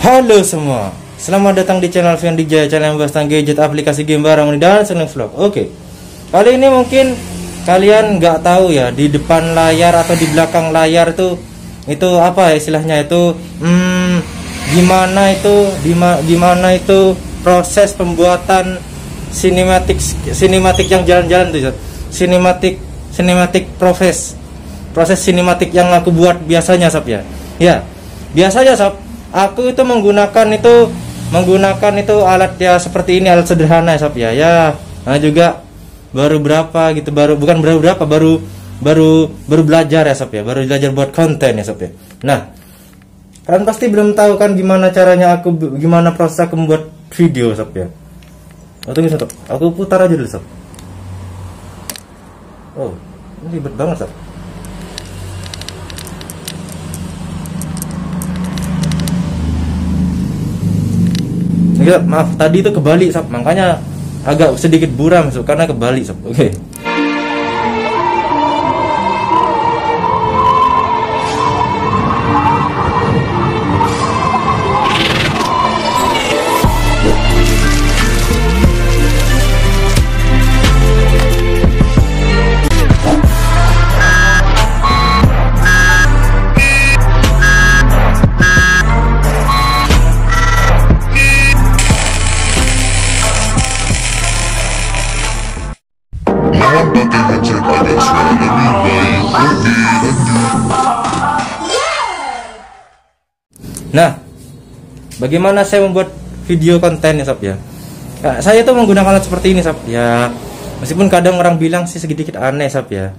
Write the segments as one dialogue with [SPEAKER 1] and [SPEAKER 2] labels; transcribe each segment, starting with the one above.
[SPEAKER 1] Halo semua, selamat datang di channel Alfian Dijaya, channel yang membahas tentang gadget, aplikasi game, barang, dan seneng vlog. Oke, kali ini mungkin kalian nggak tahu ya, di depan layar atau di belakang layar itu apa istilahnya itu, gimana itu proses pembuatan sinematik yang jalan-jalan tuh, sinematik proses sinematik yang aku buat biasanya sob ya. Ya, biasanya sob, aku itu menggunakan itu alat ya seperti ini, alat sederhana ya sob ya. Ya, nah juga baru belajar ya sob ya, baru belajar buat konten ya sob ya. Nah, kalian pasti belum tahu kan gimana proses aku membuat video sob ya. Tunggu sob, aku putar aja dulu sob. Oh, ini ribet banget sob. Ya, maaf tadi itu kebalik sob, makanya agak sedikit buram sob, karena kebalik sob. Oke. Nah, bagaimana saya membuat video konten ya sob ya? Nah, saya tuh menggunakan alat seperti ini sob ya. Meskipun kadang orang bilang sih sedikit aneh sob ya.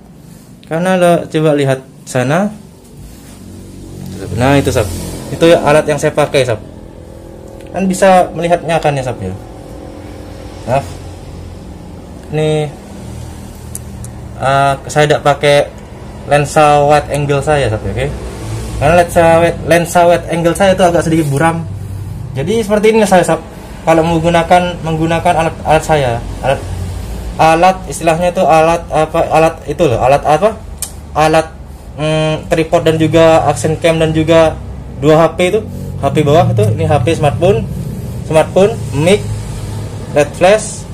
[SPEAKER 1] Karena lo coba lihat sana. Nah itu sob, itu alat yang saya pakai sob. Kan bisa melihatnya kan ya sob ya. Nah, ini saya tidak pakai lensa wide angle saya sob ya, oke? Karena lensa wide angle saya itu agak sedikit buram. Jadi seperti ini saya sob. Kalau menggunakan alat saya, alat istilahnya itu alat tripod dan juga action cam dan juga dua HP itu, HP bawah itu, ini HP smartphone, mic,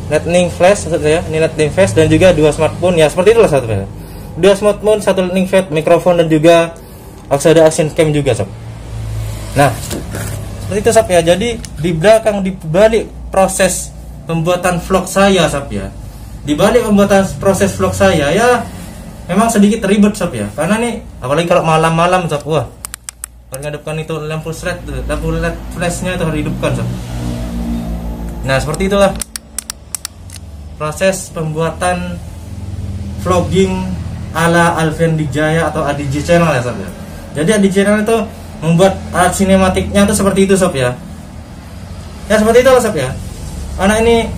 [SPEAKER 1] lightning flash maksudnya, ini lightning flash dan juga dua smartphone ya, seperti itulah satu. Dua smartphone, satu lightning flash, mikrofon dan juga ada action cam juga sob. Nah, seperti itu sob ya. Jadi di balik proses pembuatan vlog saya sob ya, di balik pembuatan proses vlog saya ya, memang sedikit ribet sob ya. Karena nih apalagi kalau malam-malam sob, wah, harus ngadepkan itu lampu LED flashnya itu harus dihidupkan sob. Nah seperti itulah proses pembuatan vlogging ala Alfian Dijaya atau ADJ channel ya sob ya. Jadi ADJ channel itu membuat alat sinematiknya itu seperti itu sob ya. Ya seperti itu sob ya. Anak ini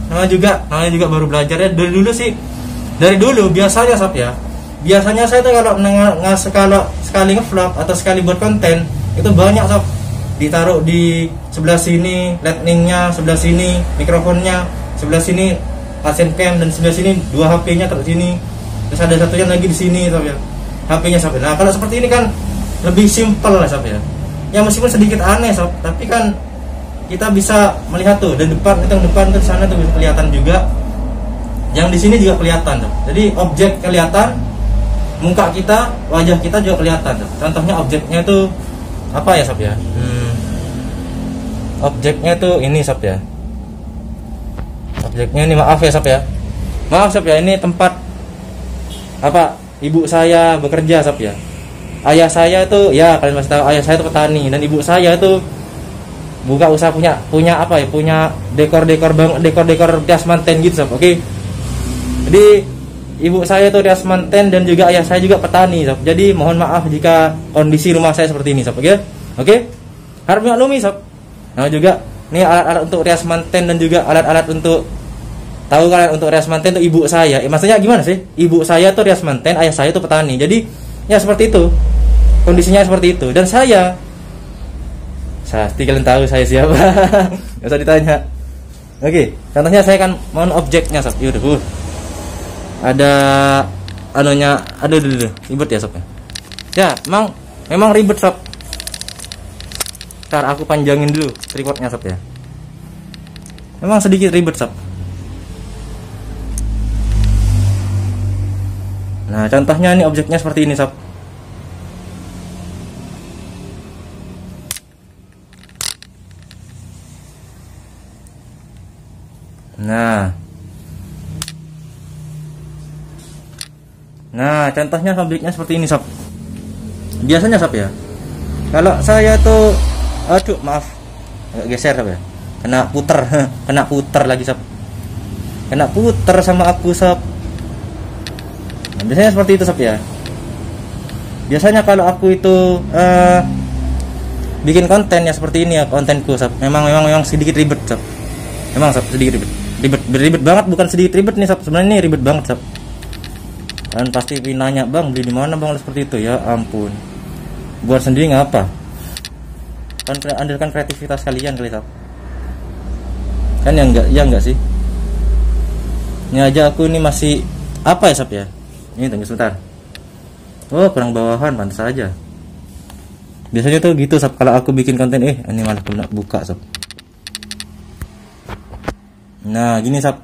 [SPEAKER 1] namanya juga baru belajar ya. Dari dulu biasanya sob ya. Biasanya saya tuh kalau sekali ngevlog atau sekali buat konten itu banyak sob. Ditaruh di sebelah sini lightningnya, sebelah sini mikrofonnya, sebelah sini action cam dan sebelah sini dua HP-nya taruh sini. Terus ada satunya lagi di sini sob ya, HP-nya sob. Nah kalau seperti ini kan lebih simpel lah sob ya. Ya meskipun sedikit aneh sob, tapi kan kita bisa melihat tuh, dan depan tuh sana tuh bisa kelihatan juga. Yang di sini juga kelihatan sob. Jadi objek kelihatan, muka kita, wajah kita juga kelihatan sob. Contohnya objeknya tuh apa ya sob ya? Objeknya tuh ini sob ya. Objeknya ini, maaf ya sob ya. Maaf sob ya, ini tempat apa ibu saya bekerja sob ya. Ayah saya tuh ya, kalian masih tahu ayah saya tuh petani, dan ibu saya tuh buka usaha punya apa ya, punya dekor rias manten gitu sob. Oke. Jadi ibu saya tuh rias manten dan juga ayah saya juga petani sob. Jadi mohon maaf jika kondisi rumah saya seperti ini sob. Oke. Harap maklumi sob. Nah juga ini alat-alat untuk rias manten dan juga alat-alat untuk, tahu kalian, untuk rias manten itu ibu saya. Maksudnya gimana sih? Ibu saya tuh rias manten, ayah saya tuh petani. Jadi ya seperti itu. Kondisinya seperti itu. Dan saya kalian tahu saya siapa. Enggak usah ditanya. Oke, contohnya saya kan mohon objeknya sob. Yaudah. Ada anunya, ribet ya sob. Ya, memang ribet sob. Ntar aku panjangin dulu tripodnya sob ya. Memang sedikit ribet sob. Nah contohnya ini objeknya seperti ini sob. Nah contohnya objeknya seperti ini sob. Biasanya sob ya, kalau saya tuh aduh maaf agak geser sob ya, kena puter kena puter lagi sob, kena puter sama aku sob. Nah, biasanya seperti itu sob ya. Biasanya kalau aku itu bikin konten ya seperti ini ya kontenku sob. Memang sedikit ribet sob. Memang sob sedikit ribet banget, bukan sedikit ribet nih sob. Sebenarnya ini ribet banget sob. Kan pasti nanya, bang beli di mana bang seperti itu? Ya ampun, buat sendiri ngapa? Kan andalkan kreativitas kalian kali sob. Kan ya enggak sih. Ini aja aku ini masih apa ya sob ya. Ini tunggu sebentar. Oh kurang bawahan, pantas aja. Biasanya tuh gitu sob kalau aku bikin konten. Ini malah kena buka sob. Nah gini sob.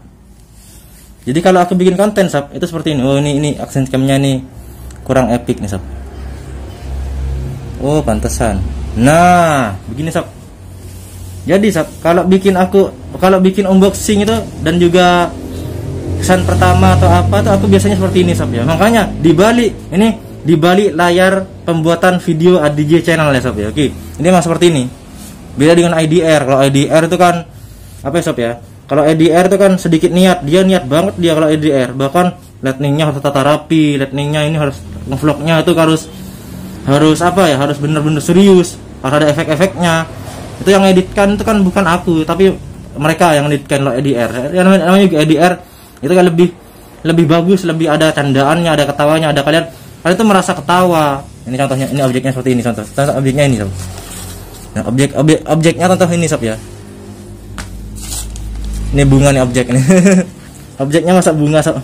[SPEAKER 1] Jadi kalau aku bikin konten sob itu seperti ini. Oh ini aksen camnya nih kurang epic nih sob. Oh pantesan. Nah begini sob. Jadi sob kalau bikin unboxing itu dan juga kesan pertama atau apa tuh aku biasanya seperti ini sob ya. Makanya di balik layar pembuatan video ADJ channel ya sob ya. Oke ini memang seperti ini. Beda dengan IDR. Kalau IDR itu kan apa ya sob ya, kalau IDR itu kan sedikit niat banget dia kalau IDR. Bahkan lightningnya harus tata rapi, lightningnya ini harus ngevlognya itu harus apa ya, harus bener-bener serius, harus ada efek-efeknya. Itu yang editkan itu kan bukan aku, tapi mereka yang editkan lo IDR. Yang namanya juga IDR itu kan lebih bagus, lebih ada candaannya, ada ketawanya, ada kalian itu merasa ketawa. Ini contohnya, ini objeknya seperti ini contoh objeknya ini sob. Nah objeknya contoh ini sob ya. Ini bunga nih objek ini. Objeknya masa bunga sob.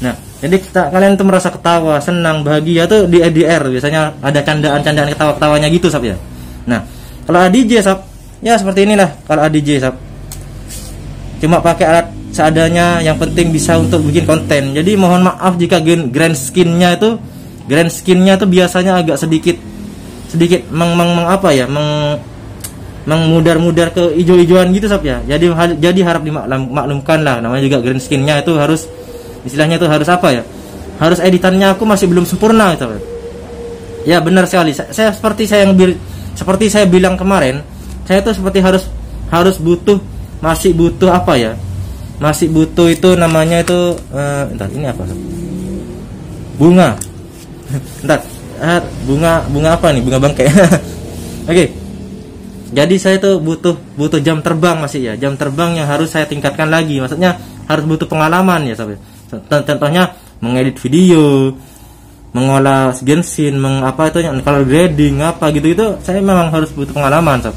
[SPEAKER 1] Nah jadi kalian tuh merasa ketawa, senang, bahagia tuh di IDR biasanya ada candaan ketawa-ketawanya gitu sob ya. Nah kalau ADJ sob ya seperti inilah. Kalau ADJ sob cuma pakai alat seadanya, yang penting bisa untuk bikin konten. Jadi mohon maaf jika grand skinnya tuh biasanya agak sedikit mengmudar ke ijo-ijoan gitu sob ya. Jadi harap dimaklumkan lah, namanya juga green skinnya itu harus istilahnya itu harus apa ya, harus editannya aku masih belum sempurna gitu. Ya benar sekali. Saya seperti saya bilang kemarin, saya tuh seperti masih butuh apa ya, masih butuh itu namanya itu entar ini apa sob? Bunga. Entar bunga apa nih, bunga bangkai. Oke. Jadi saya tuh butuh jam terbang masih ya, jam terbang yang harus saya tingkatkan lagi. Maksudnya harus butuh pengalaman ya sob. Contohnya mengedit video, mengolah scene, mengapa itu yang color grading apa gitu itu saya memang harus butuh pengalaman sob.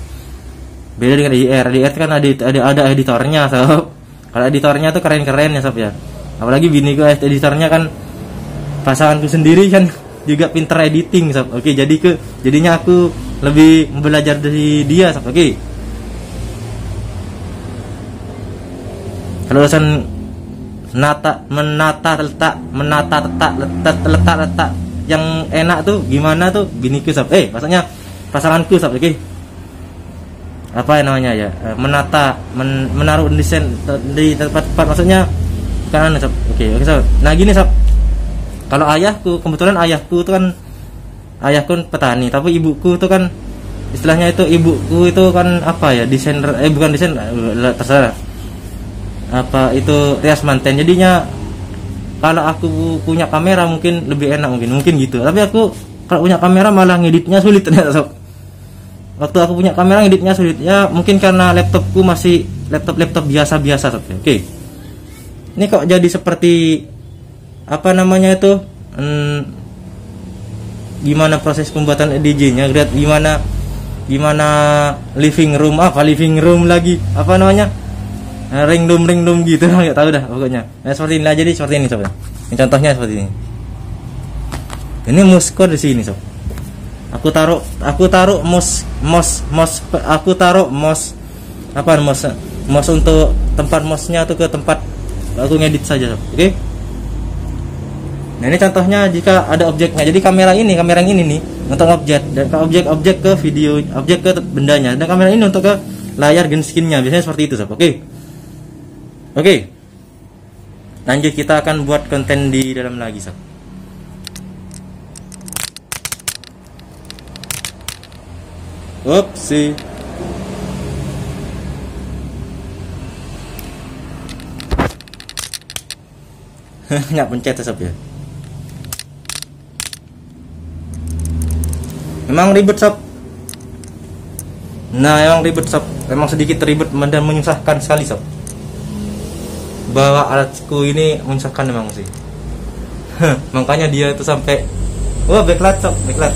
[SPEAKER 1] Beda dengan IDR kan ada editornya sob. Kalau editornya tuh keren-keren ya sob ya. Apalagi biniku editornya kan pasanganku sendiri kan juga pinter editing sob. Oke, jadinya aku lebih belajar dari dia sob. Oke. Kalau urusan menata letak yang enak tuh gimana tuh biniku sob. Maksudnya pasanganku sob. Oke. Apa namanya ya? Menaruh desain di tempat maksudnya kan sob. Oke sob. Nah gini sob. Kalau ayahku, kebetulan ayahku itu kan petani, tapi ibuku itu kan istilahnya itu ibuku itu kan apa ya, desainer bukan desain terserah. Apa itu rias manten. Jadinya kalau aku punya kamera mungkin lebih enak mungkin gitu. Tapi aku kalau punya kamera malah ngeditnya sulit ternyata sob. Waktu aku punya kamera ngeditnya sulit. Ya mungkin karena laptopku masih laptop biasa sob. Oke. Ini kok jadi seperti apa namanya itu gimana proses pembuatan EDJ-nya, lihat gimana living room lagi apa namanya ring room gitu nggak tahu dah pokoknya. Nah seperti ini, jadi seperti ini sob. Ini contohnya seperti ini musko di sini sob. Aku taruh mouse untuk tempat mouse-nya tuh ke tempat aku ngedit saja, oke? Nah ini contohnya jika ada objeknya. Jadi kamera yang ini nih untuk objek, dan objek ke video, objek ke bendanya, dan kamera ini untuk ke layar green screen-nya. Biasanya seperti itu, sob. Oke. Lanjut, kita akan buat konten di dalam lagi, sob. Upsi. Nggak pencet, sob ya. Memang ribet, sob. Nah, emang ribet, sob. Memang sedikit ribet dan menyusahkan sekali, sob. Bawa alatku ini menyusahkan memang sih. Makanya dia itu sampai backlight, sob, backlight.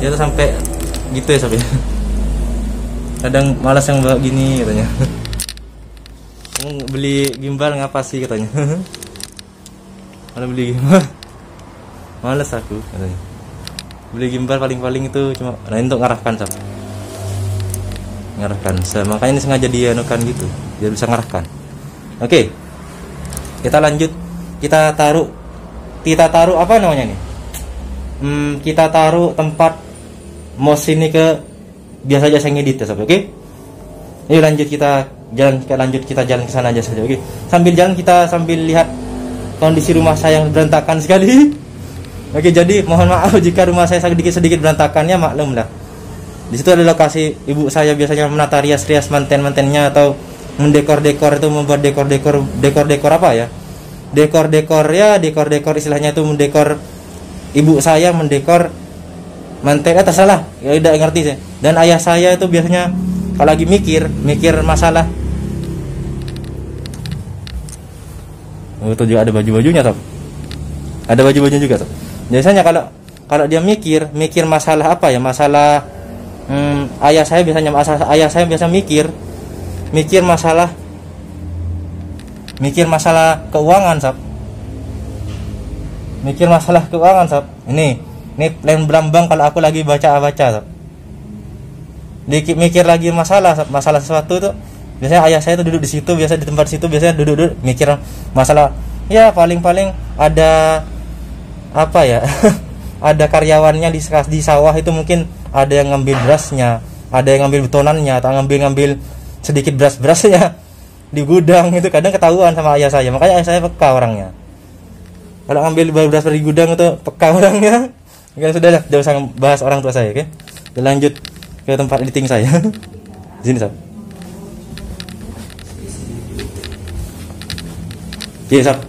[SPEAKER 1] Dia tuh sampai gitu ya, sob ya. Kadang malas yang bawa gini katanya. Kamu beli gimbal ngapa sih katanya. Kalau beli gimbal malas aku katanya. Beli gimbal paling-paling itu cuma untuk ngarahkan, sob. Ngarahkan. Makanya ini sengaja dia anukan gitu, biar bisa ngarahkan. Oke. Kita lanjut. Kita taruh apa namanya nih? Kita taruh tempat mouse ini ke biasa aja saya ngedit ya, sob. Oke. Yuk lanjut, kita jalan ke sana aja saja. Oke. Sambil jalan kita sambil lihat kondisi rumah saya yang berantakan sekali. Oke, jadi mohon maaf jika rumah saya sedikit berantakan, ya maklum lah. Di situ ada lokasi ibu saya biasanya menata rias-rias manten-mantennya atau mendekor-dekor, itu membuat dekor apa ya? Dekor istilahnya itu mendekor, ibu saya mendekor manten, tersalah ya, tidak ngerti sih. Dan ayah saya itu biasanya kalau lagi mikir masalah, itu juga ada baju-bajunya, sob. Ada baju-bajunya juga, sob. Biasanya kalau dia mikir masalah apa ya, masalah ayah saya biasa mikir masalah keuangan, sob. Mikir masalah keuangan, sob. Ini plan berambang kalau aku lagi baca, sob. Mikir lagi masalah sesuatu tuh. Biasanya ayah saya tuh duduk di situ, biasa di tempat situ, biasanya duduk mikir masalah. Ya paling ada apa ya? Ada karyawannya di sawah itu, mungkin ada yang ngambil berasnya, ada yang ngambil betonannya, atau ngambil sedikit berasnya di gudang. Itu kadang ketahuan sama ayah saya. Makanya ayah saya peka orangnya. Kalau ngambil beras dari gudang itu peka orangnya. Ya sudah lah, jangan usah bahas orang tua saya, oke? Kita lanjut ke tempat editing saya. Di sini, sob. Iya, sob.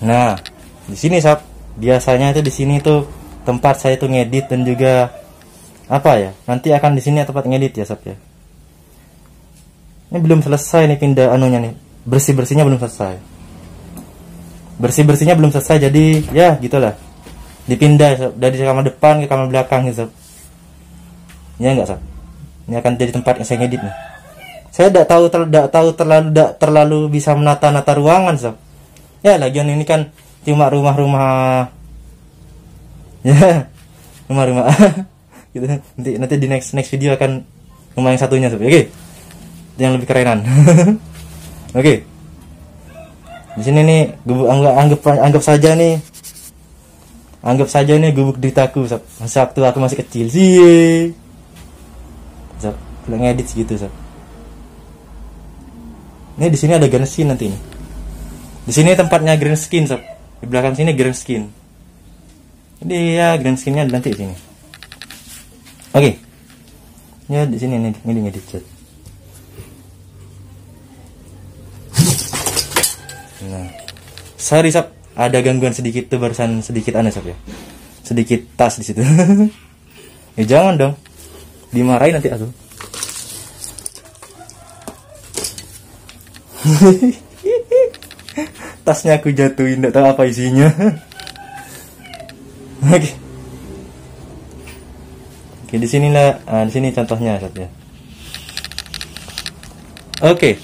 [SPEAKER 1] Nah, di sini, sob. Biasanya itu di sini tuh tempat saya tuh ngedit, dan juga apa ya? Nanti akan di sini tempat ngedit ya, sob ya. Ini belum selesai nih pindah anunya nih. Bersih-bersihnya belum selesai. Jadi ya gitulah. Dipindah, sob, dari kamar depan ke kamar belakang gitu, sob. Ya enggak, sob. Ini akan jadi tempat yang saya ngedit nih. Saya tidak terlalu bisa menata ruangan, sob. Ya lagian ini kan cuma rumah-rumah. Ya, rumah-rumah. Gitu. Nanti di next video akan rumah yang satunya, sob. Oke. Yang lebih kerenan. Oke. Di sini nih anggap saja nih gubuk deritaku, sob. Masa waktu aku masih kecil sih, sob. Kalau ngedit segitu, sob. Ini di sini ada green screen nanti nih. Di sini tempatnya green screen, sob. Di belakang sini green screen. Jadi ya green screen-nya nanti di sini. Oke. Ya di sini nih, ini cat. Nah, sorry Sob, ada gangguan sedikit tuh barusan, sedikit aneh Sob ya. Sedikit tas di situ. Ya jangan dong. Dimarahin nanti aku. Tasnya aku jatuhin, enggak tahu apa isinya. Oke. Oke, di sinilah, di sini contohnya Sob ya. Oke.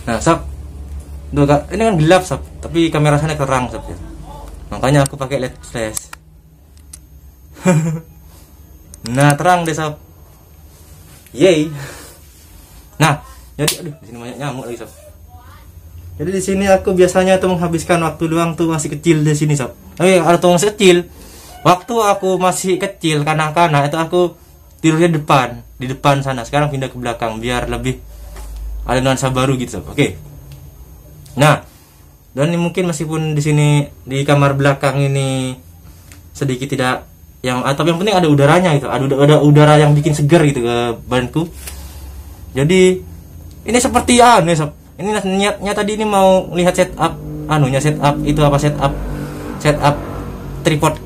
[SPEAKER 1] Nah Sob, tuh Kak, ini kan gelap Sob, tapi kamera sana terang Sob ya. Makanya aku pakai LED flash. Nah terang deh Sob. Yay. Nah, jadi aduh di sini banyak nyamuk lagi Sob. Jadi di sini aku biasanya tuh menghabiskan waktu luang tuh masih kecil di sini Sob. Tapi ada tuh masih kecil. Waktu aku masih kecil kanak-kanak itu aku tidurnya di depan sana. Sekarang pindah ke belakang biar lebih ada nuansa baru gitu Sob. Oke. Nah, dan ini mungkin meskipun di sini di kamar belakang ini sedikit tidak yang, tapi yang penting ada udaranya gitu. Ada udara yang bikin segar gitu ke badanku. Jadi ini seperti aneh Sob. Ini niatnya tadi ini mau lihat setup setup itu apa, setup tripod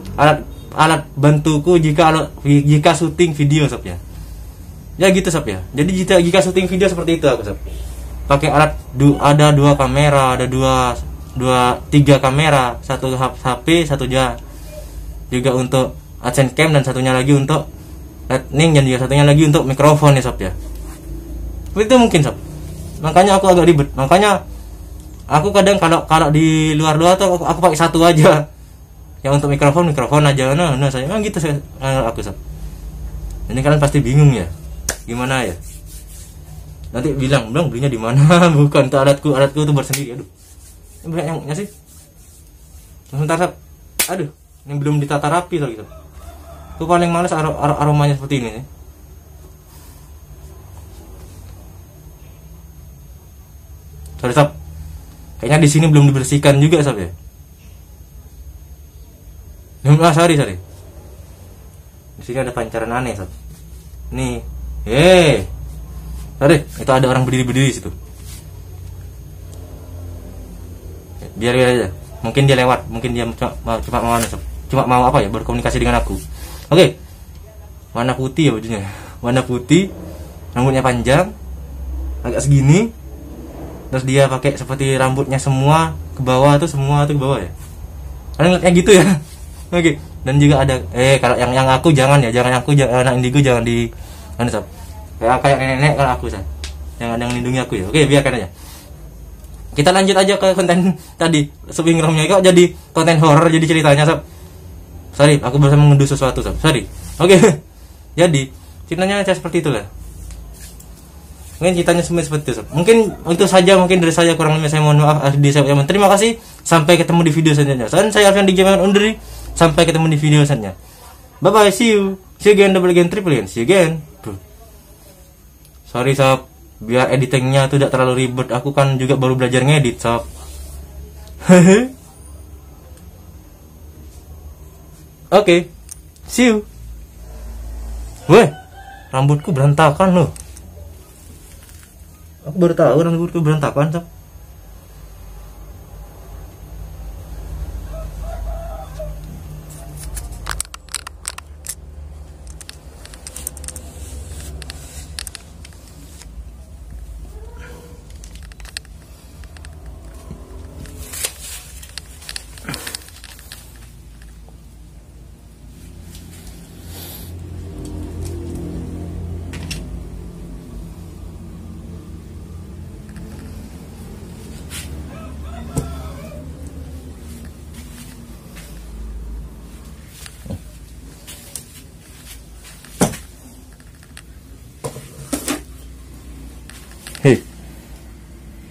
[SPEAKER 1] alat bantuku jika syuting video Sob ya. Ya gitu Sob ya. Jadi jika syuting video seperti itu aku Sob. Pakai alat ada 2 kamera, ada 3 kamera, satu HP, satu juga untuk AdSense cam dan satunya lagi untuk lightning dan juga satunya lagi untuk mikrofon ya Sob ya. Itu mungkin Sob. Makanya aku agak ribet. Makanya aku kadang kalau di luar tuh aku pakai satu aja. Yang untuk mikrofon aja. Nah saya emang gitu aku Sob. Ini kalian pasti bingung ya. Gimana ya? Nanti bilang belinya di mana? Bukan tuh alatku tuh bersendiri. Aduh. Ini banyak nyamuknya sih. Sebentar Sob. Aduh, ini belum ditata rapi Sob gitu. Tuh paling males aromanya seperti ini. Sorry Sob. Kayaknya di sini belum dibersihkan juga Sob ya. Sorry. Di sini ada pancaran aneh Sob. Nih. Sorry, itu ada orang berdiri situ. Biar aja. Mungkin dia lewat, mungkin dia cuma mau apa ya, berkomunikasi dengan aku. Oke. Warna putih ya bajunya. Warna putih, rambutnya panjang, agak segini. Terus dia pakai seperti rambutnya semua ke bawah tuh, ke bawah ya. Kalian ngeliatnya gitu ya. Oke. Dan juga ada kalau yang aku jangan anak indigo jangan di Sob. Kayak nenek kalau aku Sob. Yang ada yang melindungi aku ya. Oke, biarkan aja. Kita lanjut aja ke konten tadi. Swing romnya kok jadi konten horror jadi ceritanya Sob. Sorry, aku baru mengunduh sesuatu Sob. Sorry. Oke. Jadi, ceritanya seperti itulah. Mungkin ceritanya seperti itu Sob. Mungkin itu saja mungkin dari saya, kurang lebih saya mohon maaf. Terima kasih. Sampai ketemu di video selanjutnya. Saya Alfian di Game On Diri. Sampai ketemu di video selanjutnya. Bye bye, see you again, double again, triple again, see you again. Sorry Sob, biar editingnya tuh tidak terlalu ribet. Aku kan juga baru belajar ngedit Sob. Oke, see you. Weh, rambutku berantakan loh. Aku baru tahu rambutku berantakan Sob.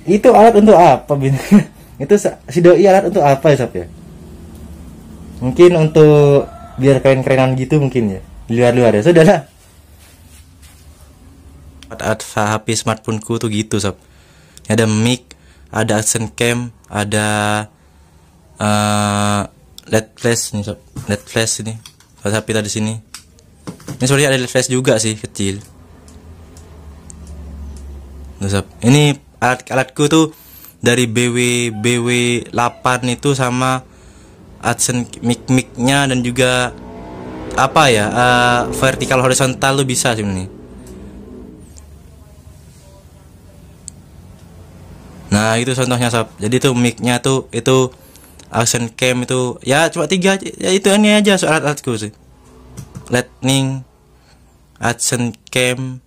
[SPEAKER 1] Itu alat untuk apa Bin? Itu si doi alat untuk apa ya Sob ya? Mungkin untuk biar keren-kerenan gitu mungkin ya, di luar-luar ya. Sudahlah. HP smartphoneku tuh gitu sob. Ada mic, ada action cam, ada LED flash nih sob. LED flash ini. HP tadi sini. Ini sebenarnya ada LED flash juga sih kecil. Tuh, sob. Ini alatku tuh dari BW8 itu sama action mic-nya dan juga apa ya vertikal horizontal tuh bisa sih ini. Nah itu contohnya sob. Jadi tuh mic-nya tuh itu action cam itu ya cuma 3 ya, itu ini aja soal alatku sih. Lightning, action cam,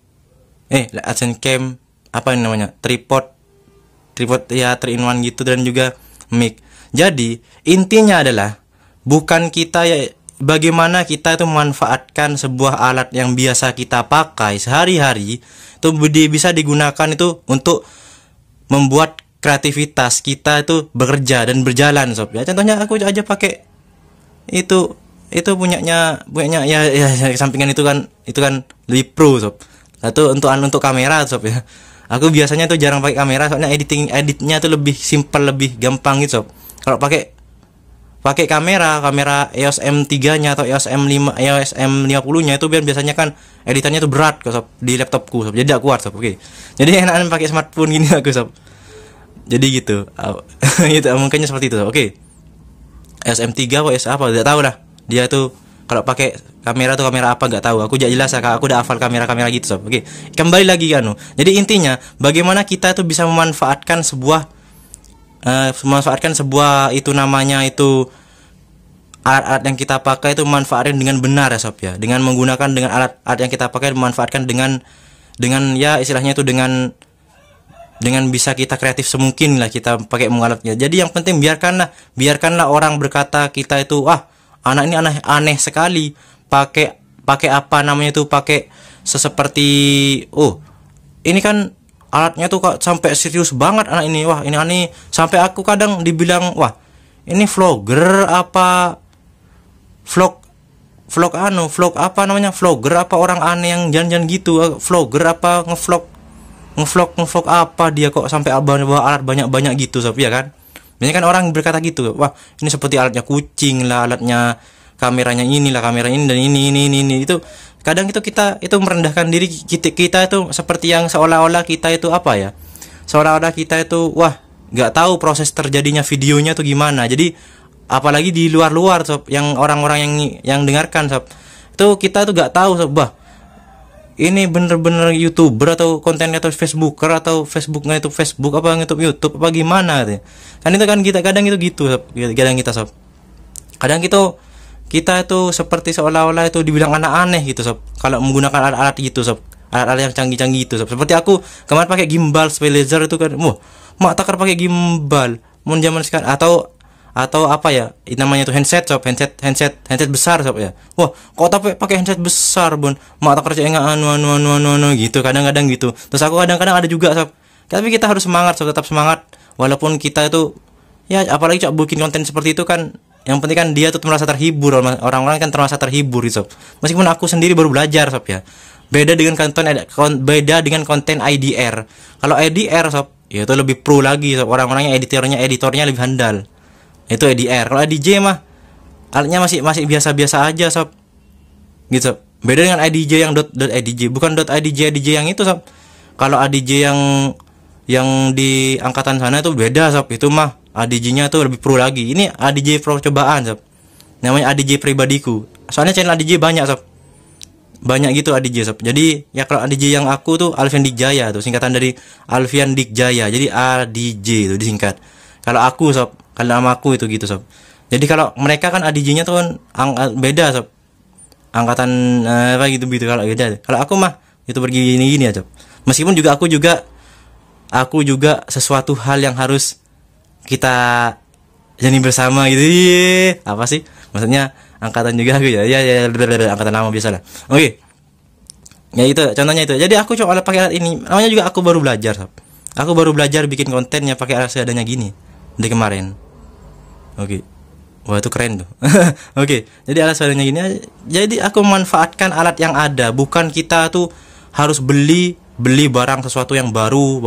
[SPEAKER 1] action cam apa ini namanya, tripod ya 3-in-1 gitu, dan juga mic. Jadi intinya adalah bukan kita ya, bagaimana kita itu memanfaatkan sebuah alat yang biasa kita pakai sehari-hari itu bisa digunakan itu untuk membuat kreativitas kita itu bekerja dan berjalan sob. Ya contohnya aku aja pakai itu punyanya ya sampingan itu kan lebih pro sob. Satu untuk kamera sob ya. Aku biasanya tuh jarang pakai kamera soalnya editnya tuh lebih simple, lebih gampang gitu sob. Kalau pakai kamera EOS M3-nya atau EOS M50-nya itu biasanya kan editannya tuh berat sob di laptopku sob. Jadi aku kuat sob. Oke. Jadi enakan pakai smartphone gini aku sob. Jadi gitu. Itu mungkinnya seperti itu sob. Oke. EOS M3 atau EOS apa enggak tahu lah. Dia tuh kalau pakai kamera tuh kamera apa nggak tahu. Aku tidak jelas ya, aku udah hafal kamera gitu sob. Oke. Kembali lagi kan. Jadi intinya bagaimana kita tuh bisa memanfaatkan sebuah itu namanya itu alat-alat yang kita pakai itu memanfaatkan dengan benar ya sob ya. Dengan menggunakan dengan alat-alat yang kita pakai memanfaatkan dengan ya istilahnya itu dengan bisa kita kreatif semungkin lah kita pakai mengalatnya. Jadi yang penting biarkanlah orang berkata kita itu anak ini aneh sekali pakai apa namanya itu pakai seperti ini kan alatnya tuh kok sampai serius banget anak ini. Wah, ini aneh. Sampai aku kadang dibilang, "Wah, ini vlogger apa vlog apa namanya? Vlogger apa orang aneh yang jalan-jalan gitu? Vlogger apa ngevlog apa dia kok sampai bawa alat banyak-banyak gitu, sob ya kan?" Biasanya kan orang berkata gitu, "Wah, ini seperti alatnya kucing lah, alatnya kameranya inilah, kamera ini dan ini." Itu kadang kita itu merendahkan diri kita itu seperti yang seolah-olah kita itu apa ya? Seolah-olah kita itu nggak tahu proses terjadinya videonya tuh gimana. Jadi apalagi di luar sob, yang orang-orang yang dengarkan sob. Itu kita tuh nggak tahu sob, ini bener-bener YouTuber atau kontennya atau Facebooker atau Facebooknya itu Facebook apa YouTube apa gimana gitu. Kan itu kan kita kadang itu gitu sob. Kadang kita sob. Kadang kita itu seperti seolah-olah itu dibilang anak aneh gitu sob kalau menggunakan alat-alat gitu sob, alat-alat yang canggih-canggih gitu sob. Seperti aku kemarin pakai gimbal stabilizer itu kan, mak takar pakai gimbal mun zaman sekarang atau apa ya namanya itu handset sob, handset besar sob ya. Wah, kok tapi pakai handset besar bun, mak takar cek enggak anu gitu, kadang-kadang gitu. Terus aku kadang-kadang ada juga sob, tapi kita harus semangat sob, tetap semangat walaupun kita itu ya apalagi cok bikin konten seperti itu kan. Yang penting kan dia tuh merasa terhibur, orang-orang kan terasa terhibur gitu sob. Meskipun aku sendiri baru belajar sob ya. Beda dengan konten IDR. Kalau IDR sob, ya itu lebih pro lagi sob. Orang-orangnya editornya lebih handal. Itu IDR. Kalau IDJ mah alatnya masih biasa-biasa aja sob. Gitu sob. Beda dengan IDJ yang .idj, bukan .idj yang itu sob. Kalau IDJ yang di angkatan sana itu beda sob. Itu mah ADJ-nya tuh lebih pro lagi. Ini ADJ pro cobaan sob. Namanya ADJ pribadiku. Soalnya channel ADJ banyak sob. Banyak gitu ADJ sob. Jadi ya kalau ADJ yang aku tuh Alfian Dikjaya tuh, singkatan dari Alfian Dikjaya. Jadi ADJ itu disingkat. Kalau aku sob, kalau nama aku itu gitu sob. Jadi kalau mereka kan ADJ-nya tuh kan beda sob. Angkatan apa gitu kalau beda. Kalau aku mah itu begini ya sob. Meskipun juga aku juga sesuatu hal yang harus kita jadi bersama gitu. Apa sih maksudnya, angkatan juga aku ya angkatan lama biasa lah. Oke. Ya itu contohnya itu. Jadi aku coba pakai alat ini, namanya juga aku baru belajar sob. Aku baru belajar bikin kontennya pakai alat seadanya gini dari kemarin. Oke. Wah itu keren tuh. Oke, jadi alasannya gini. Jadi aku memanfaatkan alat yang ada, bukan kita tuh harus beli barang sesuatu yang baru,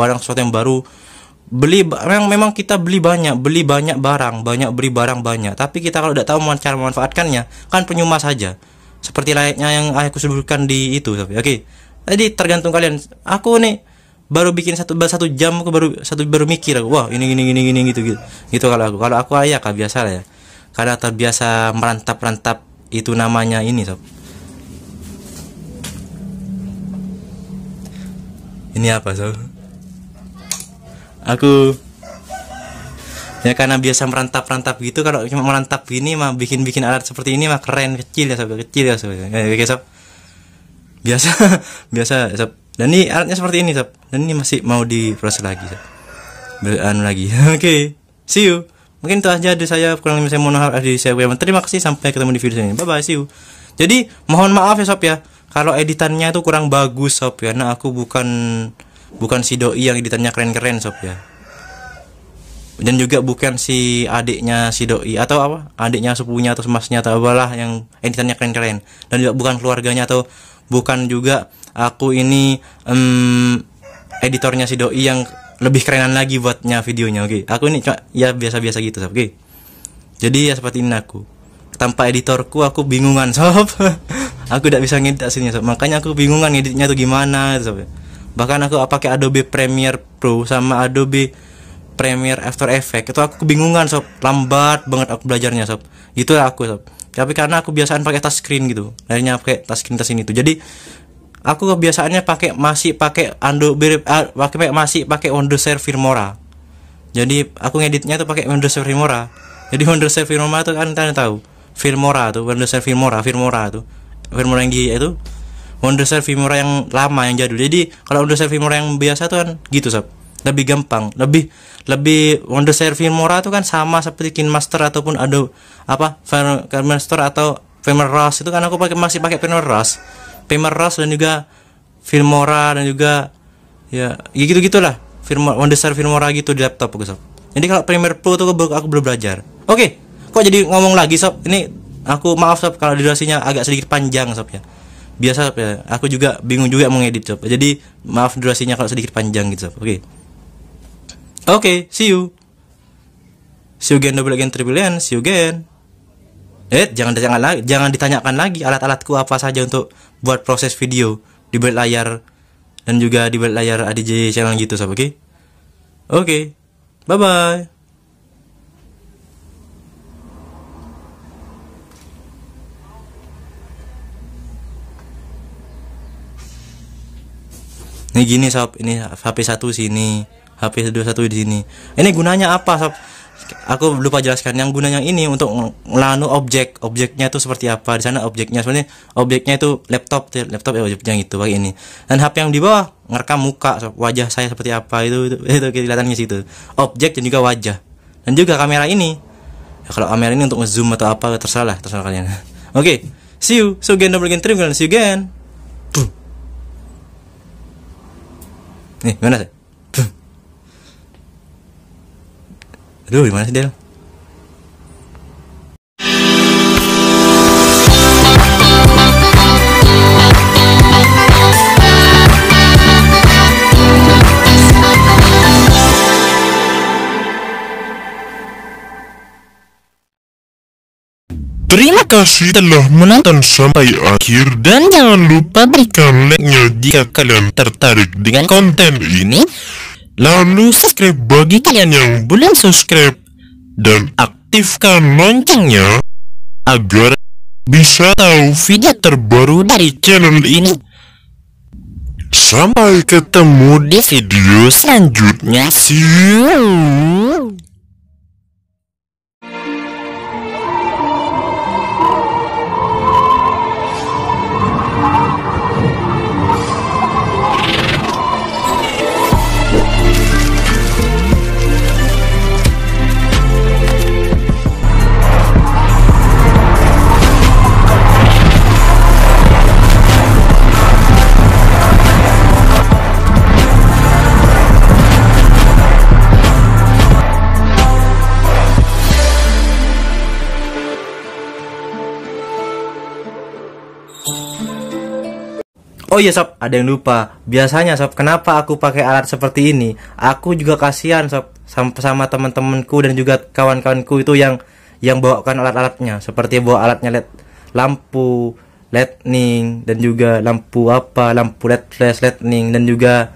[SPEAKER 1] memang kita beli banyak barang, beli barang banyak. Tapi kita kalau tidak tahu cara memanfaatkannya, kan percuma saja. Seperti layaknya yang aku sebutkan di itu. Oke. Jadi tergantung kalian. Aku nih baru bikin satu jam, aku baru mikir, wah ini gitu kalau aku ayah kan biasa lah ya, karena terbiasa merantap itu namanya ini sob. Ini apa sob? Aku ya karena biasa merantap gitu. Kalau cuma merantap gini mah bikin alat seperti ini mah keren, kecil ya sob. Oke sob, biasa sob. Dan ini alatnya seperti ini sob, dan ini masih mau diproses lagi sob, lagi. Oke, see you. Mungkin itu aja dari saya, kurang lebih saya mohon maaf dari saya. Terima kasih, sampai ketemu di video ini. Bye bye, see you. Jadi mohon maaf ya sob ya, kalau editannya itu kurang bagus sob ya. Nah aku bukan si doi yang editannya keren sob ya, dan juga bukan si adiknya si doi atau apa, adiknya sepupunya atau semasnya atau apalah yang editannya keren, dan juga bukan keluarganya, atau bukan juga aku ini editornya si doi yang lebih kerenan lagi buatnya videonya. Oke. Aku ini cuma ya biasa gitu sob. Oke. Jadi ya seperti ini aku. Tanpa editorku aku bingungan sob. Aku tidak bisa ngedit aslinya sob. Makanya aku bingungan ngeditnya tuh gimana sob. Bahkan aku pakai Adobe Premiere Pro sama Adobe Premiere After Effects itu aku kebingungan sob. Lambat banget aku belajarnya sob. Itulah aku sob. Tapi karena aku biasaan pakai touchscreen gitu. Akhirnya pakai touchscreen itu. Jadi aku kebiasaannya masih pakai Windows Filmora. Jadi aku ngeditnya tuh pakai Windows Filmora. Jadi Windows Filmora tuh kan kalian tahu. Filmora tuh Windows Filmora tuh. Filmora yang itu Windows Filmora yang lama yang jadul. Jadi kalau Windows Filmora yang biasa tuh kan gitu sob. Lebih gampang, lebih Windows Filmora tuh kan sama seperti KineMaster ataupun KineMaster atau Premiere Rush. Itu kan aku masih pakai Premiere Rush dan juga Filmora, dan juga ya gitulah Windows Filmora gitu di laptop aku sob. Jadi kalau Premiere Pro tuh aku belum belajar. Oke, kok jadi ngomong lagi sob. Ini aku maaf sob kalau durasinya agak sedikit panjang sob ya. Biasa sob ya, aku juga bingung juga mau ngedit sob. Jadi maaf durasinya kalau sedikit panjang gitu sob. Oke, see you again, double again, triple again, see you again. Jangan ditanyakan lagi alat-alatku apa saja untuk buat proses video di balik layar dan juga di balik layar ADJ channel gitu sob. Oke. Bye bye. Ini gini sob, ini HP 1 sini, HP 21 di sini. Ini gunanya apa sob? Aku lupa jelaskan. Yang gunanya ini untuk melanu objeknya itu seperti apa. Di sana objeknya sebenarnya itu laptop ya, objeknya itu pakai ini. Dan HP yang di bawah ngerekam muka, wajah saya seperti apa itu kelihatannya situ. Objek dan juga wajah. Dan juga kamera ini. Ya, kalau kamera ini untuk ngezoom atau apa terserah kalian. Oke, see you. So again, double again, triple again, see you again. Nih, gimana sih? Aduh, gimana sih Del?
[SPEAKER 2] Terima kasih telah menonton sampai akhir, dan jangan lupa berikan like-nya jika kalian tertarik dengan konten ini. Lalu subscribe bagi kalian yang belum subscribe, dan aktifkan loncengnya agar bisa tahu video terbaru dari channel ini. Sampai ketemu di video selanjutnya. See you.
[SPEAKER 1] Oh iya sob, ada yang lupa. Biasanya sob, kenapa aku pakai alat seperti ini? Aku juga kasihan sob sama teman-temanku dan juga kawan-kawanku itu yang bawakan alat-alatnya, seperti bawa alatnya LED lampu, lightning, dan juga lampu LED flash lightning, dan juga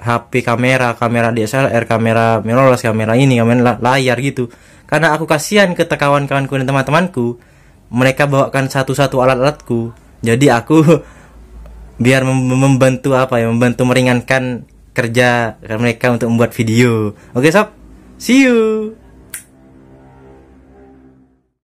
[SPEAKER 1] HP kamera DSLR, kamera mirrorless, kamera layar gitu. Karena aku kasihan ke kawan-kawanku dan teman-temanku, mereka bawakan satu-satu alat-alatku. Jadi aku biar membantu membantu meringankan kerja mereka untuk membuat video. Oke sob, see you.